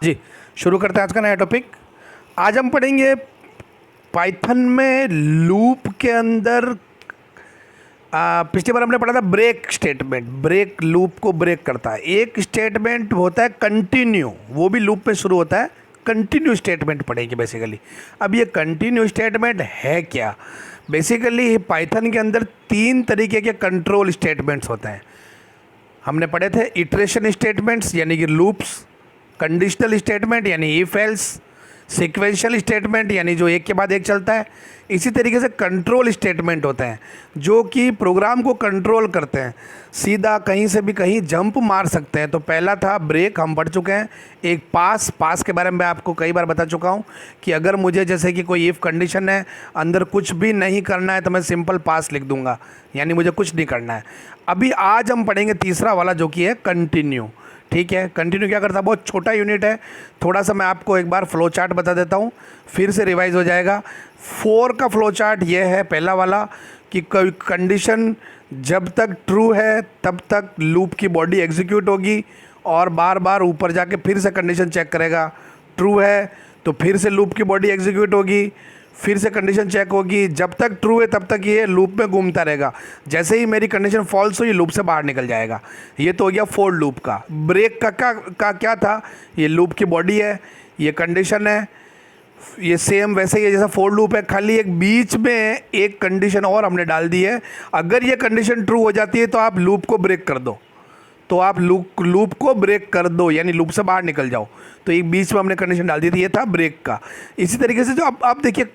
जी, शुरू करते हैं आज का नया टॉपिक। आज हम पढ़ेंगे पाइथन में लूप के अंदर पिछली बार हमने पढ़ा था ब्रेक स्टेटमेंट। ब्रेक लूप को ब्रेक करता है। एक स्टेटमेंट होता है कंटिन्यू, वो भी लूप पे शुरू होता है। कंटिन्यू स्टेटमेंट पढ़ेंगे बेसिकली। अब ये कंटिन्यू स्टेटमेंट है क्या? बेसिकली पाइथन के अंदर 3 तरीके के कंट्रोल स्टेटमेंट्स होते हैं। हमने पढ़े थे इटरेशन स्टेटमेंट्स यानी कि लूप्स, कंडीशनल स्टेटमेंट यानी इफ एल्स, सीक्वेंशियल स्टेटमेंट यानी जो एक के बाद एक चलता है। इसी तरीके से कंट्रोल स्टेटमेंट होते हैं जो कि प्रोग्राम को कंट्रोल करते हैं, सीधा कहीं से भी कहीं जंप मार सकते हैं। तो पहला था ब्रेक, हम पढ़ चुके हैं। एक पास के बारे में मैं आपको कई बार बता चुका हूं कि अगर मुझे जैसे कि कोई इफ़ कंडीशन है, अंदर कुछ भी नहीं करना है तो मैं सिंपल पास लिख दूंगा, यानी मुझे कुछ नहीं करना है। अभी आज हम पढ़ेंगे तीसरा वाला जो कि है कंटिन्यू। ठीक है, कंटिन्यू क्या करता है? बहुत छोटा यूनिट है। थोड़ा सा मैं आपको एक बार फ्लो चार्ट बता देता हूँ, फिर से रिवाइज हो जाएगा। 4 का फ्लो चार्ट ये है पहला वाला कि कोई कंडीशन जब तक ट्रू है तब तक लूप की बॉडी एग्जीक्यूट होगी और बार बार ऊपर जाके फिर से कंडीशन चेक करेगा। ट्रू है तो फिर से लूप की बॉडी एग्जीक्यूट होगी, फिर से कंडीशन चेक होगी। जब तक ट्रू है तब तक ये लूप में घूमता रहेगा। जैसे ही मेरी कंडीशन फॉल्स हुई, लूप से बाहर निकल जाएगा। ये तो हो गया फोर लूप का। ब्रेक का क्या था? ये लूप की बॉडी है, ये कंडीशन है, ये सेम वैसे ही है जैसा फोर लूप है, खाली एक बीच में एक कंडीशन और हमने डाल दी है। अगर ये कंडीशन ट्रू हो जाती है तो आप लूप को ब्रेक कर दो, तो आप लूप को ब्रेक कर दो यानी लूप से बाहर निकल जाओ। तो एक बीच में हमने कंडीशन डाल दी थी, ये था ब्रेक का। इसी तरीके से जो आप देखिए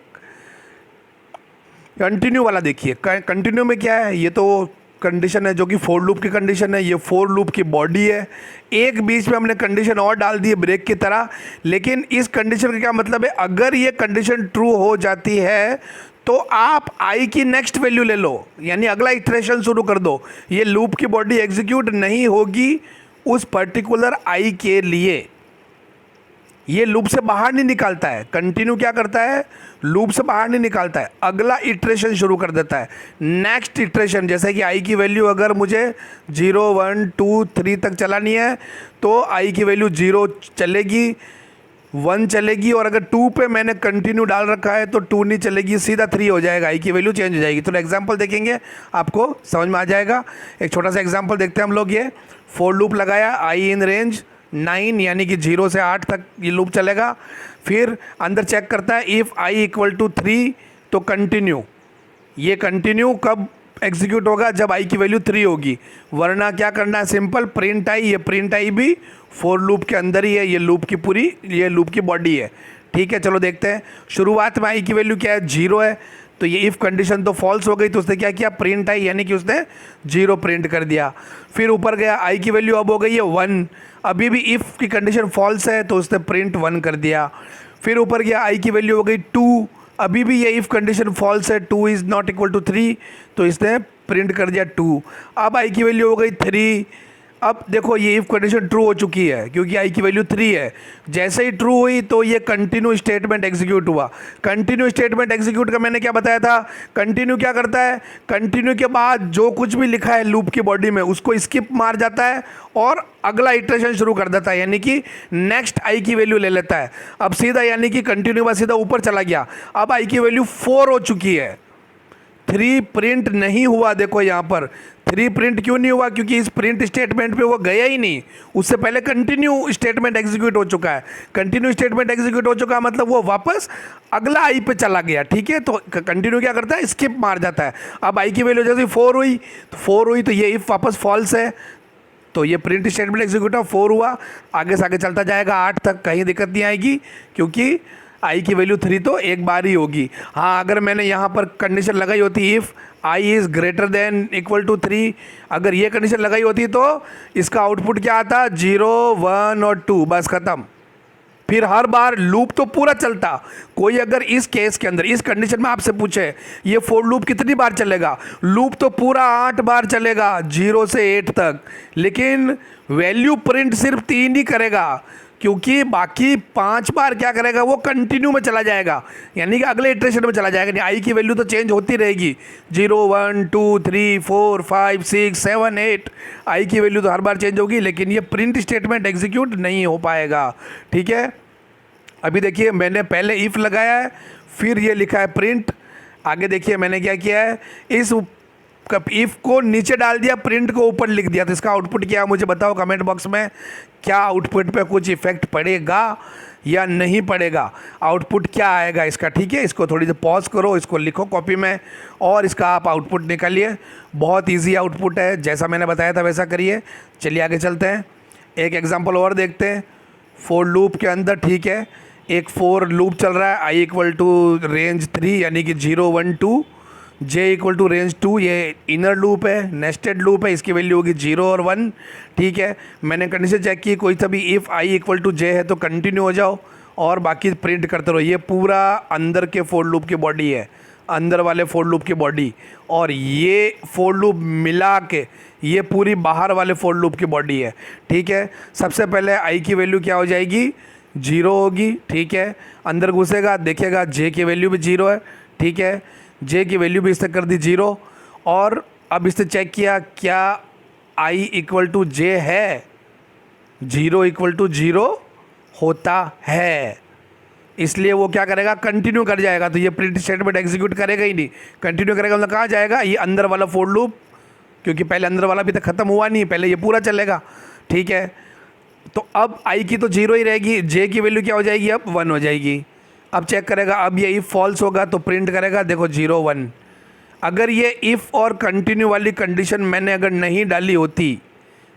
कंटिन्यू वाला, देखिए कंटिन्यू में क्या है? ये तो कंडीशन है जो कि फोर लूप की कंडीशन है, ये फोर लूप की बॉडी है। एक बीच में हमने कंडीशन और डाल दी है ब्रेक की तरह। लेकिन इस कंडीशन का क्या मतलब है? अगर ये कंडीशन ट्रू हो जाती है तो आप आई की नेक्स्ट वैल्यू ले लो, यानी अगला इटरेशन शुरू कर दो। ये लूप की बॉडी एग्जीक्यूट नहीं होगी उस पर्टिकुलर आई के लिए। ये लूप से बाहर नहीं निकालता है। कंटिन्यू क्या करता है? लूप से बाहर नहीं निकालता है, अगला इटरेशन शुरू कर देता है। नेक्स्ट इटरेशन, जैसे कि आई की वैल्यू अगर मुझे 0 1 2 3 तक चलानी है तो आई की वैल्यू 0 चलेगी, 1 चलेगी, और अगर 2 पे मैंने कंटिन्यू डाल रखा है तो 2 नहीं चलेगी, सीधा 3 हो जाएगा, आई की वैल्यू चेंज हो जाएगी। तो एग्जाम्पल देखेंगे आपको समझ में आ जाएगा। एक छोटा सा एग्जाम्पल देखते हैं हम लोग। ये फोर लूप लगाया, आई इन रेंज 9 यानी कि 0 से 8 तक ये लूप चलेगा। फिर अंदर चेक करता है इफ़ आई इक्वल टू 3 तो कंटिन्यू। ये कंटिन्यू कब एग्जीक्यूट होगा? जब आई की वैल्यू 3 होगी, वरना क्या करना है? Simple print I. ये प्रिंट आई भी फोर लूप के अंदर ही है, ये लूप की पूरी, ये लूप की बॉडी है। ठीक है, चलो देखते हैं। शुरुआत में आई की वैल्यू क्या है? 0 है, तो ये इफ़ कंडीशन तो फॉल्स हो गई, तो उसने क्या किया? प्रिंट आई यानी कि उसने 0 प्रिंट कर दिया। फिर ऊपर गया, आई की वैल्यू अब हो गई है 1, अभी भी इफ़ की कंडीशन फॉल्स है तो उसने प्रिंट 1 कर दिया। फिर ऊपर गया, आई की वैल्यू हो गई 2, अभी भी ये इफ़ कंडीशन फॉल्स है, 2 इज़ नॉट इक्वल टू 3, तो इसने प्रिंट कर दिया 2। अब आई की वैल्यू हो गई 3। अब देखो ये इफ़ कंडीशन ट्रू हो चुकी है क्योंकि आई की वैल्यू 3 है। जैसे ही ट्रू हुई तो ये कंटिन्यू स्टेटमेंट एग्जीक्यूट हुआ। कंटिन्यू स्टेटमेंट एग्जीक्यूट का मैंने क्या बताया था? कंटिन्यू क्या करता है? कंटिन्यू के बाद जो कुछ भी लिखा है लूप की बॉडी में उसको स्किप मार जाता है और अगला इटरेशन शुरू कर देता है, यानी कि नेक्स्ट आई की वैल्यू ले लेता है। अब सीधा यानी कि कंटिन्यू बाद सीधा ऊपर चला गया। अब आई की वैल्यू 4 हो चुकी है, 3 प्रिंट नहीं हुआ। देखो यहाँ पर 3 प्रिंट क्यों नहीं हुआ? क्योंकि इस प्रिंट स्टेटमेंट पे वो गया ही नहीं, उससे पहले कंटिन्यू स्टेटमेंट एग्जीक्यूट हो चुका है। कंटिन्यू स्टेटमेंट एग्जीक्यूट हो चुका है मतलब वो वापस अगला आई पे चला गया। ठीक है, तो कंटिन्यू क्या करता है? स्किप मार जाता है। अब आई की वैल्यू जैसे 4 हुई तो ये इफ वापस फॉल्स है, तो ये प्रिंट स्टेटमेंट एग्जीक्यूट 4 हुआ, आगे से आगे चलता जाएगा 8 तक, कहीं दिक्कत नहीं आएगी क्योंकि आई की वैल्यू 3 तो एक बार ही होगी। हाँ, अगर मैंने यहाँ पर कंडीशन लगाई होती if I is greater than equal to 3, अगर ये कंडीशन लगाई होती तो इसका आउटपुट क्या आता? 0 1 और 2, बस ख़त्म। फिर हर बार लूप तो पूरा चलता। कोई अगर इस केस के अंदर, इस कंडीशन में आपसे पूछे ये फोर लूप कितनी बार चलेगा? लूप तो पूरा 8 बार चलेगा, 0 से 8 तक, लेकिन वैल्यू प्रिंट सिर्फ 3 ही करेगा। क्योंकि बाकी 5 बार क्या करेगा, वो कंटिन्यू में चला जाएगा, यानी कि अगले इटरेशन में चला जाएगा। नहीं, आई की वैल्यू तो चेंज होती रहेगी, 0 1 2 3 4 5 6 7 8, आई की वैल्यू तो हर बार चेंज होगी, लेकिन ये प्रिंट स्टेटमेंट एग्जीक्यूट नहीं हो पाएगा। ठीक है, अभी देखिए मैंने पहले इफ़ लगाया है, फिर ये लिखा है प्रिंट। आगे देखिए मैंने क्या किया है, इस इफ़ को नीचे डाल दिया, प्रिंट को ऊपर लिख दिया। तो इसका आउटपुट क्या है मुझे बताओ कमेंट बॉक्स में, क्या आउटपुट पे कुछ इफेक्ट पड़ेगा या नहीं पड़ेगा, आउटपुट क्या आएगा इसका। ठीक है, इसको थोड़ी देर पॉज करो, इसको लिखो कॉपी में और इसका आप आउटपुट निकालिए। बहुत ईजी आउटपुट है, जैसा मैंने बताया था वैसा करिए। चलिए आगे चलते हैं, एक एग्जाम्पल और देखते हैं। फोर लूप के अंदर, ठीक है, एक फोर लूप चल रहा है, आई इक्वल टू रेंज 3 यानी कि 0 1 2, जे इक्वल टू रेंज 2, ये इनर लूप है, नेस्टेड लूप है, इसकी वैल्यू होगी 0 और 1। ठीक है, मैंने कंडीशन चेक की, कोई सा भी इफ़ आई इक्वल टू जे है तो कंटिन्यू हो जाओ और बाकी प्रिंट करते रहो। ये पूरा अंदर के फोर लूप की बॉडी है, अंदर वाले फोर लूप की बॉडी, और ये फोर लूप मिला के ये पूरी बाहर वाले फोर लूप की बॉडी है। ठीक है, सबसे पहले आई की वैल्यू क्या हो जाएगी, 0 होगी। ठीक है, अंदर घुसेगा, देखेगा जे की वैल्यू भी 0 है। ठीक है, जे की वैल्यू भी इससे कर दी 0, और अब इससे चेक किया क्या आई इक्वल टू जे है, 0 इक्वल टू 0 होता है, इसलिए वो क्या करेगा, कंटिन्यू कर जाएगा। तो ये प्रिंट स्टेटमेंट एग्जीक्यूट करेगा ही नहीं, कंटिन्यू करेगा, मतलब कहाँ जाएगा, ये अंदर वाला फोर लूप, क्योंकि पहले अंदर वाला भी तो ख़त्म हुआ नहीं, पहले ये पूरा चलेगा। ठीक है, तो अब आई की तो 0 ही रहेगी, जे की वैल्यू क्या हो जाएगी, अब 1 हो जाएगी। अब चेक करेगा, अब ये इफ़ फॉल्स होगा तो प्रिंट करेगा, देखो 0 1। अगर ये इफ़ और कंटिन्यू वाली कंडीशन मैंने अगर नहीं डाली होती,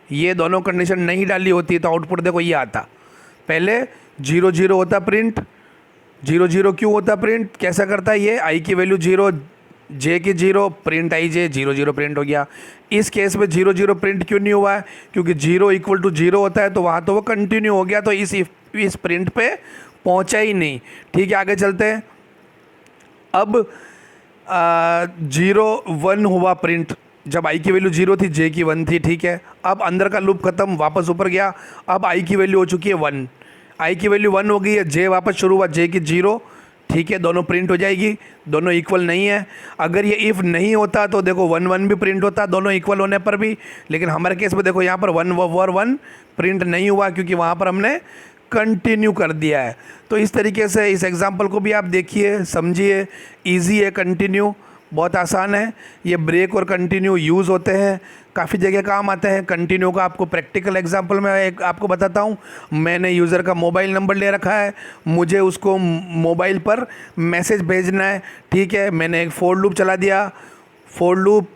ये दोनों कंडीशन नहीं डाली होती, तो आउटपुट देखो ये आता, पहले 0 0 होता प्रिंट, 0 0 क्यों होता प्रिंट, कैसा करता है ये, आई की वैल्यू 0, जे की 0, प्रिंट आई जे, 0 0 प्रिंट हो गया। इस केस में 0 0 प्रिंट क्यों नहीं हुआ है, क्योंकि 0 इक्वल टू 0 होता है, तो वहाँ तो वो कंटिन्यू हो गया, तो इस प्रिंट पे पहुँचा ही नहीं। ठीक है, आगे चलते हैं। अब 0 1 हुआ प्रिंट, जब आई की वैल्यू 0 थी, जे की 1 थी। ठीक है, अब अंदर का लूप ख़त्म, वापस ऊपर गया, अब आई की वैल्यू हो चुकी है 1, आई की वैल्यू 1 हो गई है, जे वापस शुरू हुआ, जे की 0। ठीक है, दोनों प्रिंट हो जाएगी, दोनों इक्वल नहीं है। अगर ये इफ़ नहीं होता तो देखो 1 1 भी प्रिंट होता, दोनों इक्वल होने पर भी, लेकिन हमारे केस में देखो यहाँ पर 1 और 1 प्रिंट नहीं हुआ, क्योंकि वहाँ पर हमने कंटिन्यू कर दिया है। तो इस तरीके से इस एग्जांपल को भी आप देखिए, समझिए, इजी है, कंटिन्यू बहुत आसान है। ये ब्रेक और कंटिन्यू यूज़ होते हैं, काफ़ी जगह काम आते हैं। कंटिन्यू का आपको प्रैक्टिकल एग्जांपल में एक आपको बताता हूँ। मैंने यूज़र का मोबाइल नंबर ले रखा है, मुझे उसको मोबाइल पर मैसेज भेजना है। ठीक है, मैंने एक फोर लूप चला दिया, फोर लूप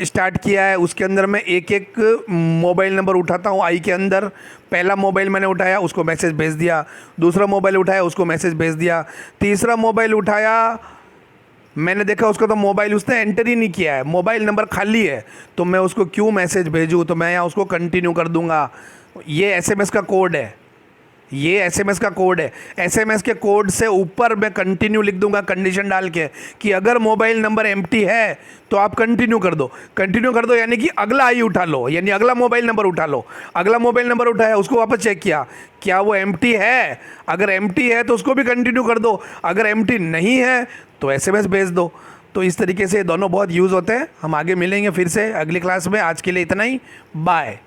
स्टार्ट किया है, उसके अंदर मैं एक एक मोबाइल नंबर उठाता हूँ आई के अंदर। पहला मोबाइल मैंने उठाया, उसको मैसेज भेज दिया, दूसरा मोबाइल उठाया, उसको मैसेज भेज दिया, तीसरा मोबाइल उठाया, मैंने देखा उसका तो मोबाइल उसने एंटर ही नहीं किया है, मोबाइल नंबर खाली है, तो मैं उसको क्यों मैसेज भेजूँ, तो मैं यहाँ उसको कंटिन्यू कर दूँगा। ये एसएमएस का कोड है, ये एसएमएस का कोड है। एसएमएस के कोड से ऊपर मैं कंटिन्यू लिख दूंगा कंडीशन डाल के कि अगर मोबाइल नंबर एम्प्टी है तो आप कंटिन्यू कर दो। कंटिन्यू कर दो यानी कि अगला आई उठा लो, यानी अगला मोबाइल नंबर उठा लो। अगला मोबाइल नंबर उठाया, उसको वापस चेक किया क्या वो एम्प्टी है, अगर एम्प्टी है तो उसको भी कंटिन्यू कर दो, अगर एम्प्टी नहीं है तो एसएमएस भेज दो। तो इस तरीके से दोनों बहुत यूज़ होते हैं। हम आगे मिलेंगे फिर से अगली क्लास में। आज के लिए इतना ही, बाय।